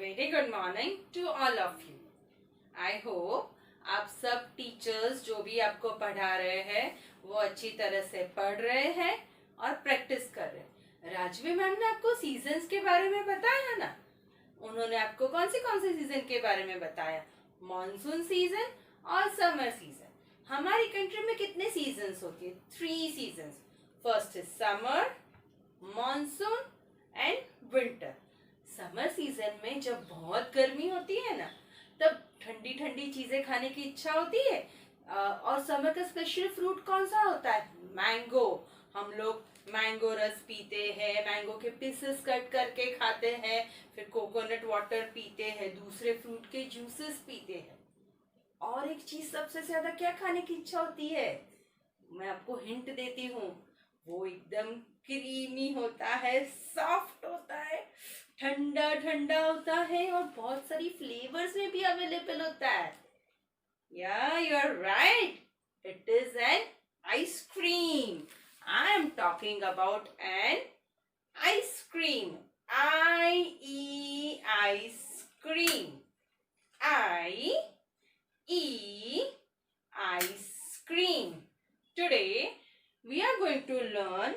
Very good morning to all of you. I hope आप सब teachers जो भी आपको पढ़ा रहे हैं वो अच्छी तरह से पढ़ रहे हैं और प्रैक्टिस कर रहे हैं। राजवी मैम ने आपको सीजन्स के बारे में बताया ना। उन्होंने आपको कौन से सीजन के बारे में बताया? मॉनसून सीजन और समर सीजन। हमारी कंट्री में कितने सीजन्स होती है? 3 seasons. First is summer, monsoon and winter. Summer season में जब बहुत गर्मी होती है ना, तब ठंडी ठंडी चीजें खाने की इच्छा होती है। और समर का स्पेशल फ्रूट कौन सा होता है? मैंगो। हम लोग मैंगो रस पीते हैं, मैंगो के पीसेस कट करके खाते हैं, फिर कोकोनट वाटर पीते हैं, दूसरे फ्रूट के जूसेस पीते हैं। और एक चीज सबसे ज्यादा क्या खाने की इच्छा होती है? मैं आपको हिंट देती हूँ, वो एकदम क्रीमी होता है, सॉफ्ट होता है, ठंडा ठंडा होता है और बहुत सारी फ्लेवर्स में भी अवेलेबल होता है। Yeah you are right, it is an ice cream. I am talking about an ice cream. Ice cream. Ice cream. Today we are going to learn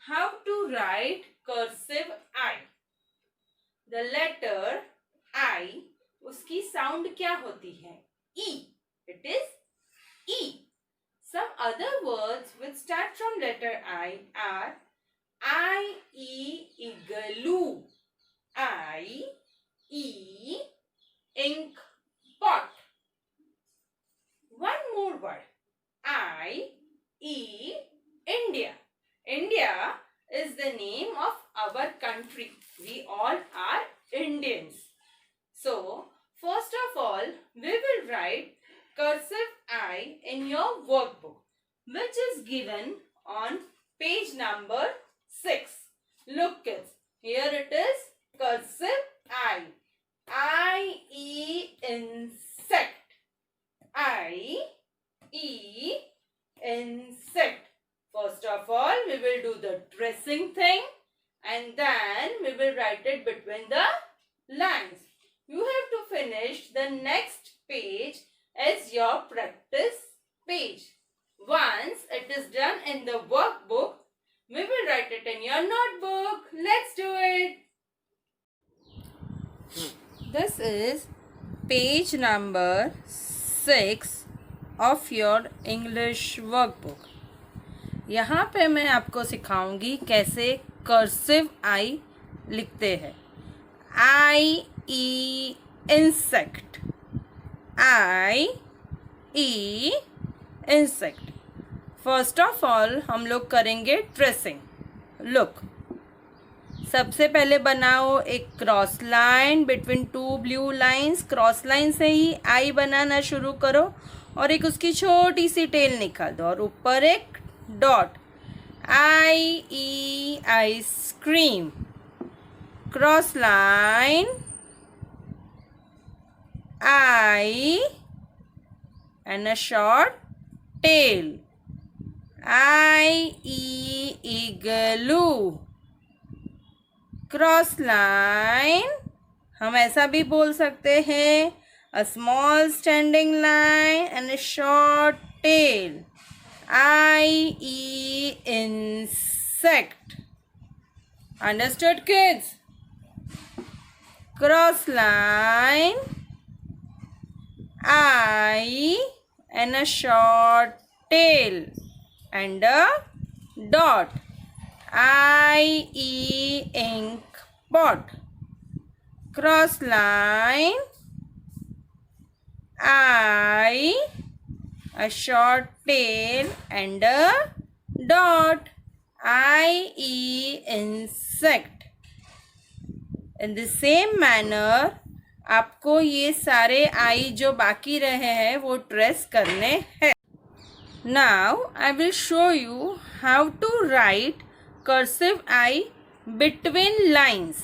how to write cursive I. The letter I, उसकी sound क्या होती है? E. It is E. Some other words which start from letter I are igloo, ink pot. One more word, India. India is the name of our country. We all are Indians. So, first of all, we will write cursive I in your workbook, which is given on page number 6. Look kids, here it is, cursive I. Insect. Insect. First of all, we will do the tracing thing and then we will write it between the lines. You have to finish the next page as your practice page. Once it is done in the workbook, we will write it in your notebook. Let's do it. This is page number 6 of your English workbook. यहाँ पे मैं आपको सिखाऊंगी कैसे cursive आई लिखते हैं। Insect. Insect. First of all हम लोग करेंगे ट्रेसिंग। लुक, सबसे पहले बनाओ एक cross line between 2 blue lines. Cross line से ही आई बनाना शुरू करो और एक उसकी छोटी सी टेल निकाल दो और ऊपर एक dot. Ice cream. Cross line, I and a short tail. Igloo. Cross line, हम ऐसा भी बोल सकते हैं, a small standing line and a short tail. Insect. Understood kids? Cross line, and a short tail and a dot. Ink pot. Cross line, a short tail and a dot. Insect. In the same manner, आपको ये सारे आई जो बाकी रहे हैं वो trace करने हैं। Now I will show you how to write cursive I between lines.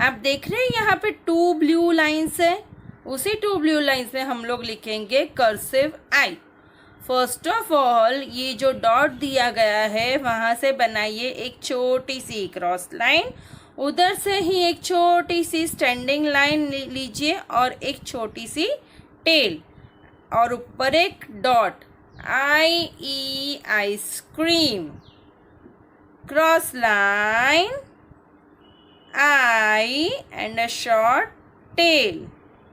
आप देख रहे हैं यहाँ पे 2 ब्लू लाइन्स है, उसी 2 ब्लू लाइन्स में हम लोग लिखेंगे cursive I. First of all, ये जो डॉट दिया गया है वहाँ से बनाइए एक छोटी सी क्रॉस लाइन उधर से ही एक छोटी सी स्टैंडिंग लाइन लीजिए और एक छोटी सी टेल और ऊपर एक dot, I ice cream, cross line I and a short tail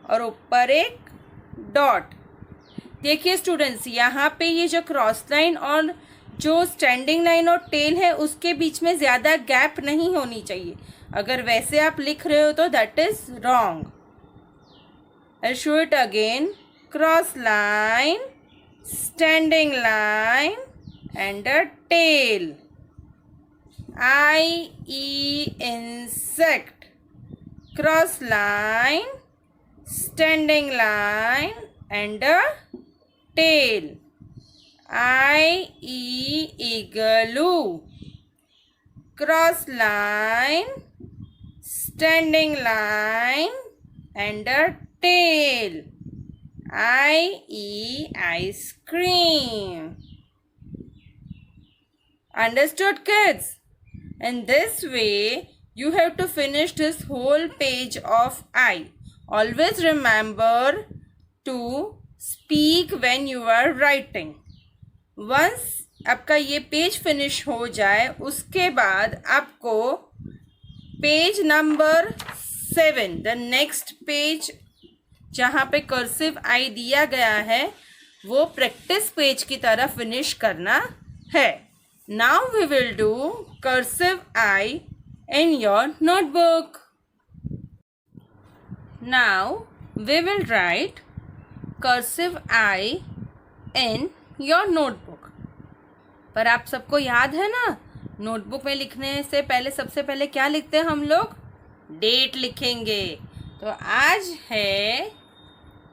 और ऊपर एक डॉट। देखिए स्टूडेंट्स, यहाँ पे ये जो क्रॉस लाइन और जो स्टैंडिंग लाइन और टेल है उसके बीच में ज़्यादा गैप नहीं होनी चाहिए। अगर वैसे आप लिख रहे हो तो that is wrong. I show it again, cross line, standing line and a tail, insect, cross line, standing line and a tail, igloo, cross line, standing line and a tail, ice cream. Understood, kids? In this way, you have to finish this whole page of I. Always remember to speak when you are writing. Once आपका ये page finish हो जाए, उसके बाद आपको page number 7, the next page जहाँ पे cursive आई दिया गया है, वो प्रैक्टिस पेज की तरह फिनिश करना है. Now we will do cursive I in your notebook. Now we will write cursive I in your notebook. पर आप सबको याद है ना, नोटबुक में लिखने से पहले सबसे पहले क्या लिखते हैं हम लोग? डेट लिखेंगे. तो आज है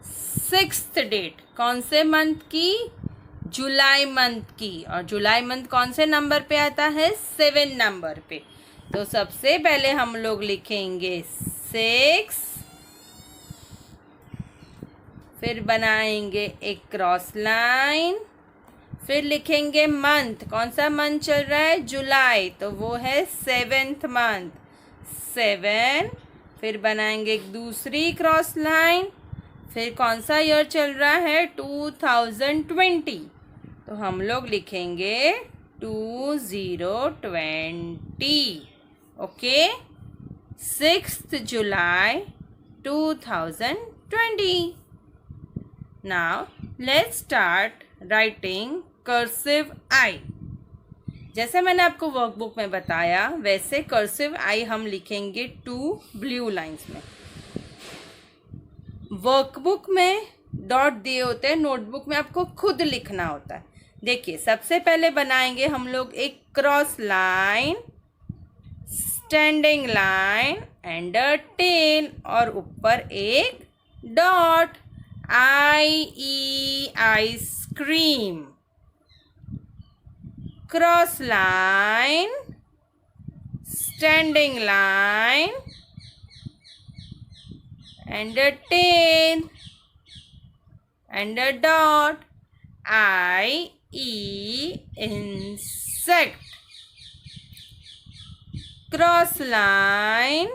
6th डेट. कौन से मंथ की? जुलाई मंथ की. और जुलाई मंथ कौन से नंबर पे आता है? 7 नंबर पे. तो सबसे पहले हम लोग लिखेंगे 6, फिर बनाएंगे एक क्रॉस लाइन, फिर लिखेंगे मंथ. कौन सा मंथ चल रहा है? जुलाई. तो वो है 7th मंथ, 7. फिर बनाएंगे एक दूसरी क्रॉस लाइन. फिर कौन सा ईयर चल रहा है? 2020. तो हम लोग लिखेंगे 2020. Okay, 6th July 2020. Now let's start writing cursive I. जैसे मैंने आपको वर्कबुक में बताया वैसे कर्सिव आई हम लिखेंगे 2 ब्लू लाइंस में. वर्कबुक में डॉट दिए होते हैं, नोटबुक में आपको खुद लिखना होता है. देखिए, सबसे पहले बनाएंगे हम लोग एक cross line, standing line and a tail और ऊपर एक dot, ice cream, cross line, standing line and a tail and a dot, insect, cross line,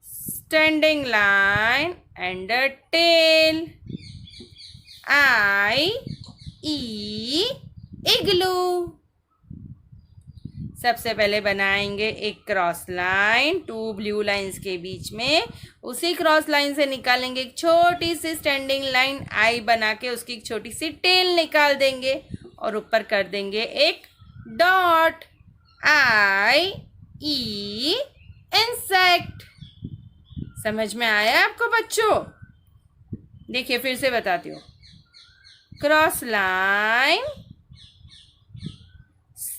standing line and a tail, igloo. सबसे पहले बनाएंगे एक क्रॉस लाइन 2 ब्लू लाइंस के बीच में. उसी क्रॉस लाइन से निकालेंगे एक छोटी सी स्टैंडिंग लाइन आई बना के उसकी एक छोटी सी टेल निकाल देंगे और ऊपर कर देंगे एक डॉट, इंसेक्ट. समझ में आया आपको बच्चों? देखिए फिर से बताती हूँ. Cross line,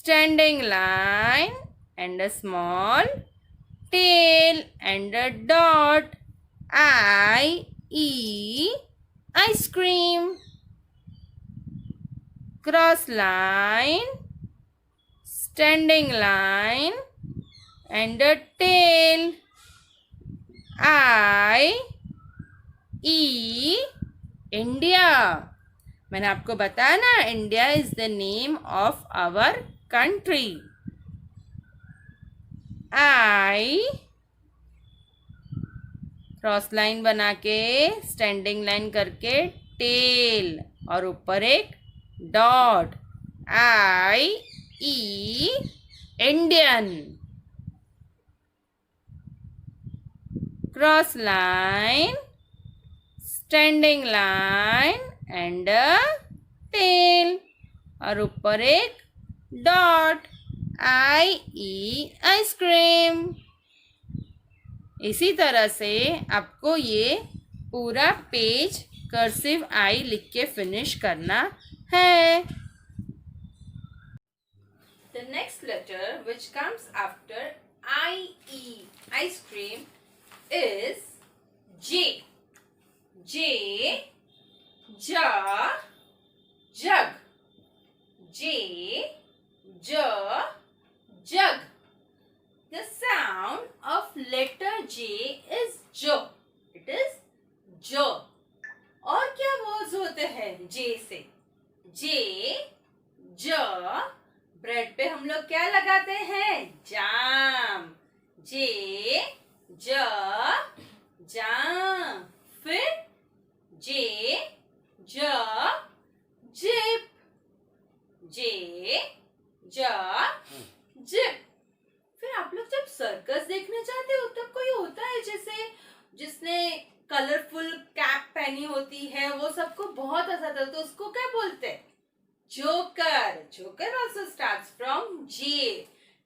standing line and a small tail and a dot, ice cream, cross line, standing line and a tail, India. मैंने आपको बताया ना, India is the name of our country. I, cross line बना के standing line करके tail, और ऊपर एक dot, I E Indian, cross line, standing line and tail, और ऊपर एक डॉट, आई ई आइसक्रीम। इसी तरह से आपको ये पूरा पेज कर्सिव आई लिख के फिनिश करना है। The next letter which comes after IE, ice cream, is J. J, jug. J, jug. The sound of letter J is jo. It is jo. और क्या वर्ड्स होते हैं J से? J, j, ब्रेड पे हम लोग क्या लगाते हैं? जाम। J, जाम। फिर J, जिप। J, zip. फिर आप लोग जब सर्कस देखने जाते हो तब कोई होता है जैसे जिसने कलरफुल कैप पहनी होती है, वो सबको बहुत अच्छा लगता है, तो उसको क्या बोलते हैं? Joker. Joker also starts from J.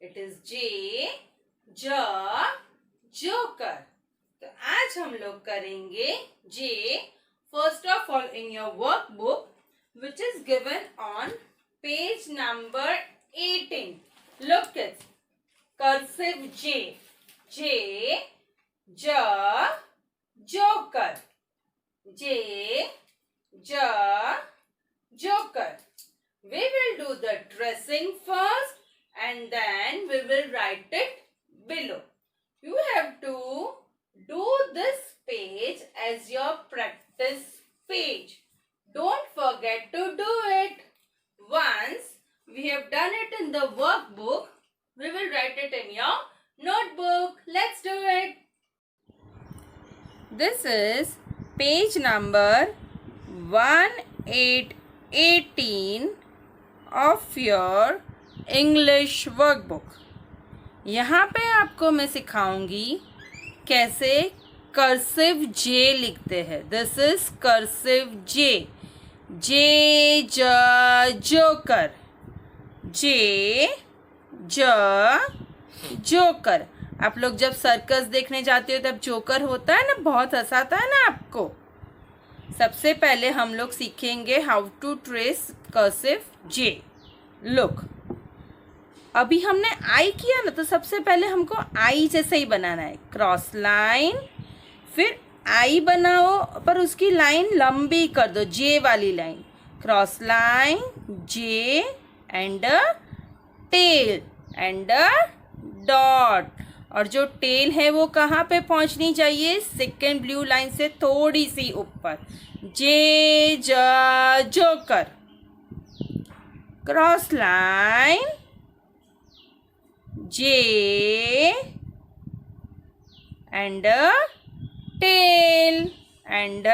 It is J, joker. तो आज हम लोग करेंगे J, first of all in your workbook which is given on page number 18. Look kids, cursive J, joker, J, joker. We will do the tracing first and then we will write it below. You have to do this page as your practice page. Don't forget to do it. Once we have done it in the workbook, we will write it in your notebook. Let's do it. This is page number 1818 of your English workbook. यहाँ पे आपको मैं सिखाऊंगी कैसे cursive J लिखते हैं. This is cursive J. Joker. J, joker. आप लोग जब सर्कस देखने जाते हो तब जोकर होता है ना, बहुत हंसाता है ना आपको. सबसे पहले हम लोग सीखेंगे how to trace cursive J. Look, अभी हमने आई किया ना, तो सबसे पहले हमको आई जैसे ही बनाना है. क्रॉस लाइन, फिर आई बनाओ पर उसकी लाइन लंबी कर दो, J वाली लाइन. Cross line, J and tail and dot. और जो टेल है वो कहाँ पे पहुँचनी चाहिए? सेकेंड ब्लू लाइन से थोड़ी सी ऊपर. J, joker. Cross line, J and tail and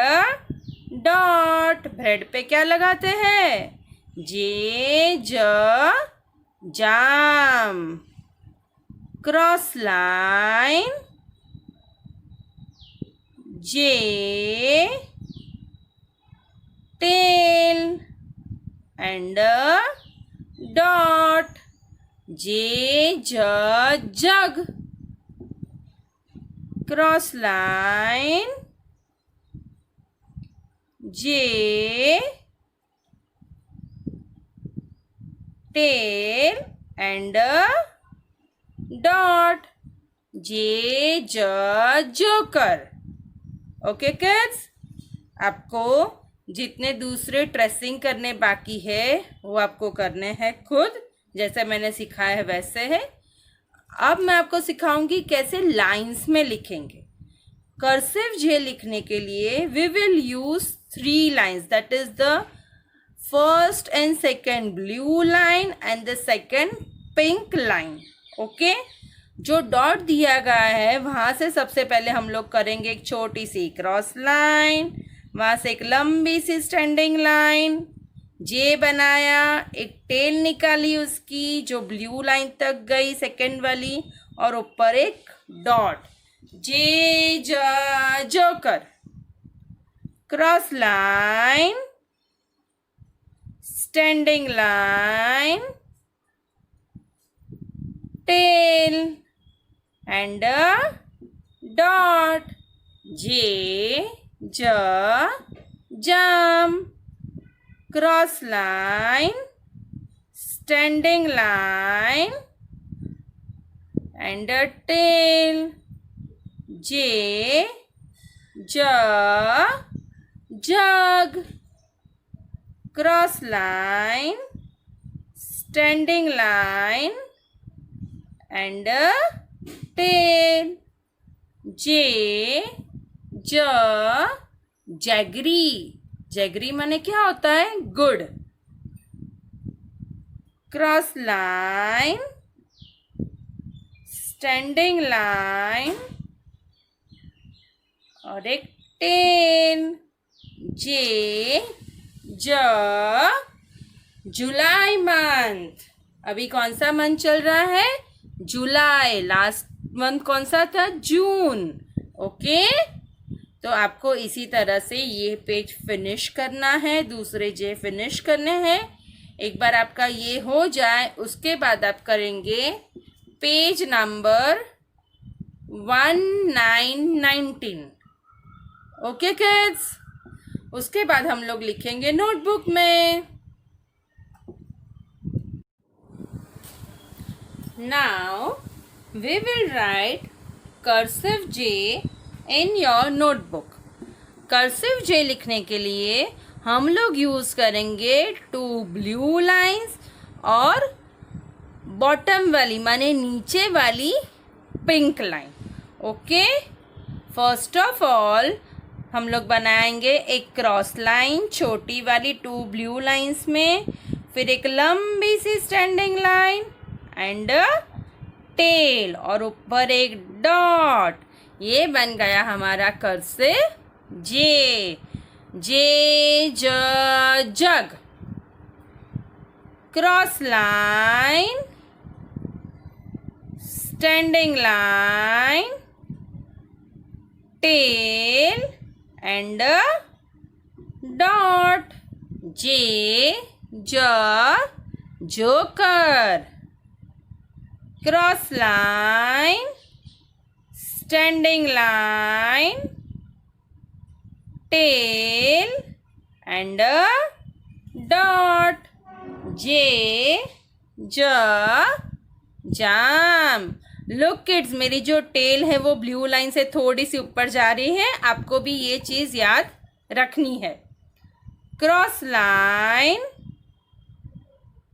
dot. Bread पे क्या लगाते हैं? J, jam. Cross line, J, tail and dot. J, jug. Cross line, J, tail and dot. J, joker. Okay kids, आपको जितने दूसरे ट्रेसिंग करने बाकी है वो आपको करने हैं खुद, जैसे मैंने सिखाया है वैसे है. अब मैं आपको सिखाऊंगी कैसे लाइंस में लिखेंगे. कर्सिव J लिखने के लिए we will use 3 lines, that is the first and second blue line and the second pink line. Okay, जो डॉट दिया गया है वहाँ से सबसे पहले हम लोग करेंगे एक छोटी सी क्रॉस लाइन, वहाँ से एक लंबी सी स्टैंडिंग लाइन, जे बनाया, एक टेल निकाली उसकी जो ब्लू लाइन तक गई सेकंड वाली, और ऊपर एक dot, J joker, cross line, standing line, tail and a dot, J, jump, cross line, standing line and a tail, J, jug, cross line, standing line and a tail, J jaggery, jaggery माने क्या होता है? गुड़, cross line, standing line और एक tell, जे जुलाई month. अभी कौन सा मंथ चल रहा है? जुलाई। लास्ट मंथ कौन सा था? जून। ओके, तो आपको इसी तरह से ये पेज फिनिश करना है, दूसरे जे फिनिश करने हैं। एक बार आपका ये हो जाए उसके बाद आप करेंगे पेज नंबर 1919। ओके किड्स, उसके बाद हम लोग लिखेंगे नोटबुक में। Now we will write cursive J in your notebook. Cursive J लिखने के लिए हम लोग यूज़ करेंगे 2 ब्लू लाइंस और बॉटम वाली माने नीचे वाली pink line. Okay, first of all हम लोग बनाएंगे एक क्रॉस लाइन छोटी वाली 2 ब्लू लाइंस में, फिर एक लंबी सी स्टैंडिंग लाइन एंड टेल और ऊपर एक डॉट। ये बन गया हमारा cursive J. Jug, cross line, standing line, tail and dot, J joker, cross line, standing line, tail and dot, J jam. Look kids, मेरी जो टेल है वो ब्लू लाइन से थोड़ी सी ऊपर जा रही है, आपको भी ये चीज़ याद रखनी है। Cross line,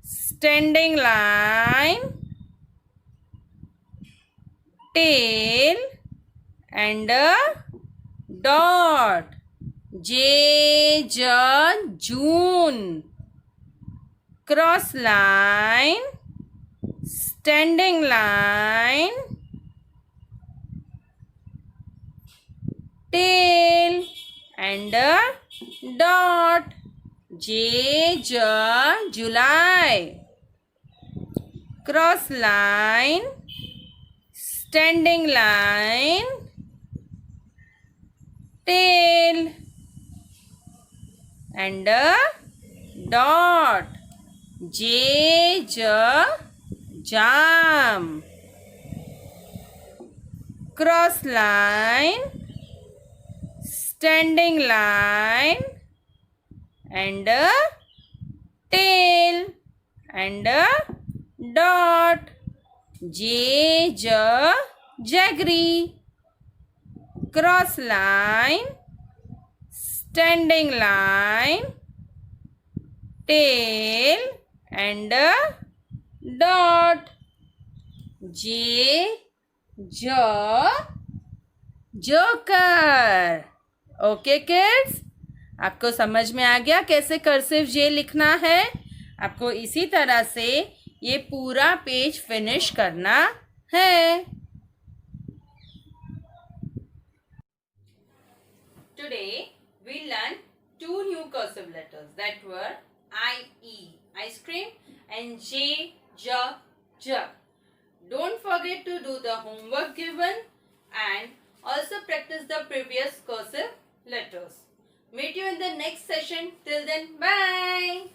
standing line, tail and dot, J June, cross line, standing line, tail and dot, J July, cross line, standing line, tail and dot, J jam, cross line, standing line and tail and dot, jaggery, cross line, standing line, tail and dot, joker. Okay kids, आपको समझ में आ गया कैसे cursive जे लिखना है? आपको इसी तरह से ये पूरा पेज फिनिश करना है। Today we learned two new cursive letters that were I-E, ice cream, and J, jug. Don't forget to do the homework given and also practice the previous cursive letters. Meet you in the next session. Till then, bye.